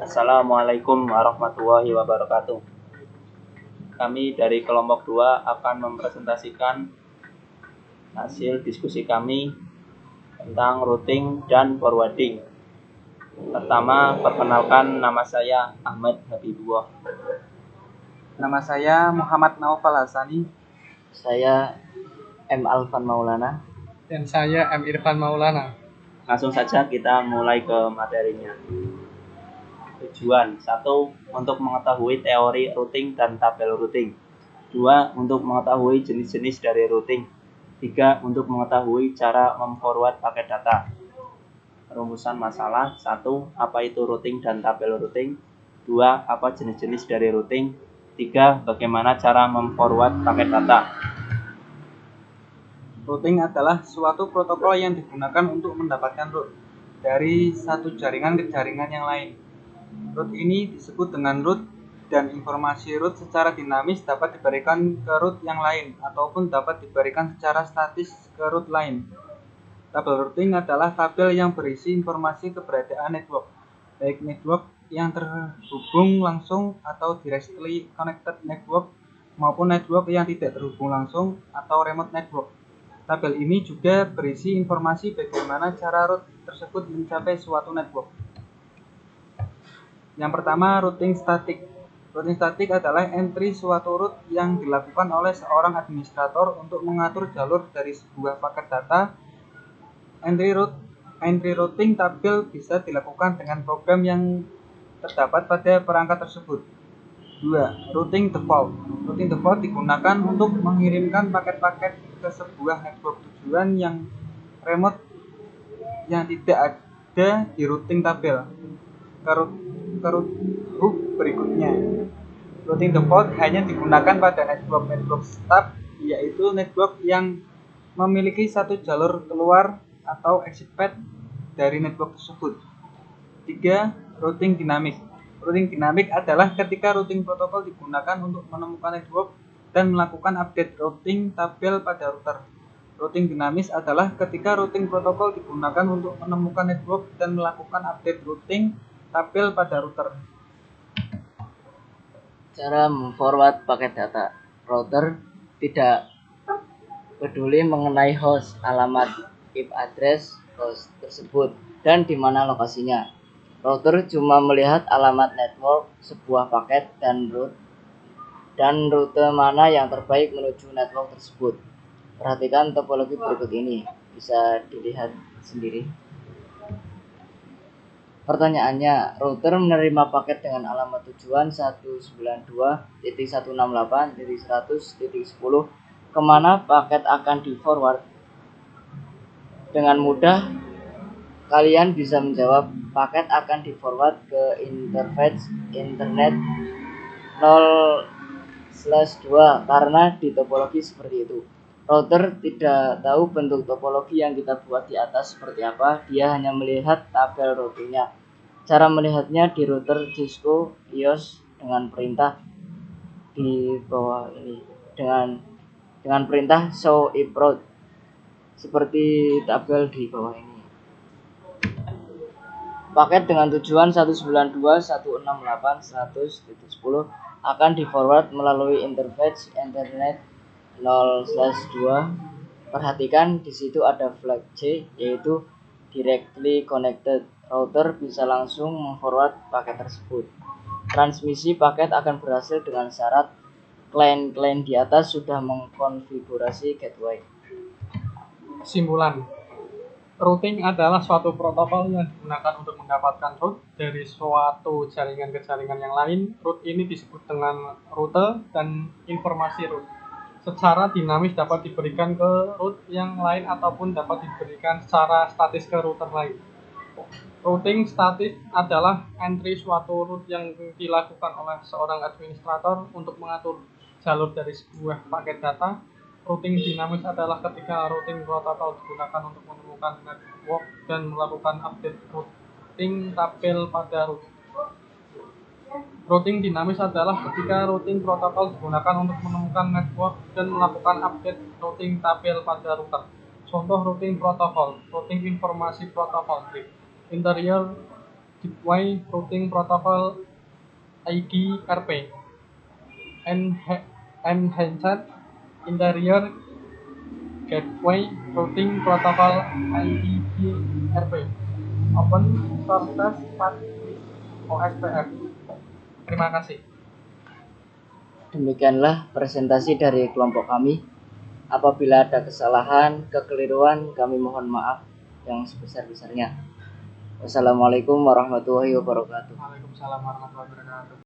Assalamualaikum warahmatullahi wabarakatuh. Kami dari kelompok 2 akan mempresentasikan hasil diskusi kami tentang routing dan forwarding. Pertama, perkenalkan, nama saya Ahmad Habibullah. Nama saya Muhammad Naufal Hasani. Saya M. Alfan Maulana. Dan saya M. Irfan Maulana. Langsung saja kita mulai ke materinya. Tujuan: 1. Untuk mengetahui teori routing dan tabel routing. 2. Untuk mengetahui jenis-jenis dari routing. 3. Untuk mengetahui cara memforward paket data. Rumusan masalah: 1. Apa itu routing dan tabel routing? 2. Apa jenis-jenis dari routing? 3. Bagaimana cara memforward paket data? Routing adalah suatu protokol yang digunakan untuk mendapatkan route dari satu jaringan ke jaringan yang lain. Route ini disebut dengan route, dan informasi route secara dinamis dapat diberikan ke route yang lain ataupun dapat diberikan secara statis ke route lain. Tabel routing adalah tabel yang berisi informasi keberadaan network, baik network yang terhubung langsung atau directly connected network maupun network yang tidak terhubung langsung atau remote network. Tabel ini juga berisi informasi bagaimana cara route tersebut mencapai suatu network. Yang pertama, routing statik. Routing statik adalah entry suatu route yang dilakukan oleh seorang administrator untuk mengatur jalur dari sebuah paket data. Entry routing tabel bisa dilakukan dengan program yang terdapat pada perangkat tersebut. 2. Routing default. Routing default digunakan untuk mengirimkan paket-paket ke sebuah network tujuan yang remote yang tidak ada di routing tabel ke route hub berikutnya. Routing default hanya digunakan pada network stub, yaitu network yang memiliki satu jalur keluar atau exit path dari network tersebut. 3. Routing dinamik. Routing dinamik adalah ketika routing protokol digunakan untuk menemukan network dan melakukan update routing tabel pada router. Routing dinamis adalah ketika routing protokol digunakan untuk menemukan network dan melakukan update routing tabel pada router. Cara memforward paket data. Router tidak peduli mengenai host, alamat IP address host tersebut, dan di mana lokasinya. Router cuma melihat alamat network, sebuah paket, dan rute mana yang terbaik menuju network tersebut. Perhatikan topologi berikut ini, bisa dilihat sendiri. Pertanyaannya, router menerima paket dengan alamat tujuan 192.168.100.10. Kemana paket akan di-forward? Dengan mudah, kalian bisa menjawab paket akan di-forward ke interface internet 0/2 karena di topologi seperti itu. Router tidak tahu bentuk topologi yang kita buat di atas seperti apa, dia hanya melihat tabel routingnya. Cara melihatnya di router Cisco IOS dengan perintah di bawah ini, dengan perintah show if route seperti tabel di bawah ini. Paket dengan tujuan 192.168.100.10 akan di-forward melalui interface internet 0/2. Perhatikan di situ ada flag C, yaitu directly connected. Router bisa langsung memforward paket tersebut. Transmisi paket akan berhasil dengan syarat klien-klien di atas sudah mengkonfigurasi gateway. Kesimpulan, routing adalah suatu protokol yang digunakan untuk mendapatkan route dari suatu jaringan ke jaringan yang lain. Route ini disebut dengan rute, dan informasi route secara dinamis dapat diberikan ke route yang lain ataupun dapat diberikan secara statis ke router lain. Routing statis adalah entry suatu route yang dilakukan oleh seorang administrator untuk mengatur jalur dari sebuah paket data. Routing dinamis adalah ketika routing protokol digunakan untuk menemukan network dan melakukan update routing tabel pada route. Routing dinamis adalah ketika routing protokol digunakan untuk menemukan network dan melakukan update routing tabel pada router. Contoh routing protokol, routing informasi protokol, interior Gateway Routing Protocol IDRP, Enhanced Interior Gateway Routing Protocol IDRP, Open Source Test Package OSPF. Terima kasih. Demikianlah presentasi dari kelompok kami. Apabila ada kesalahan, kekeliruan, kami mohon maaf yang sebesar-besarnya. Wassalamualaikum warahmatullahi wabarakatuh. Waalaikumsalam warahmatullahi wabarakatuh.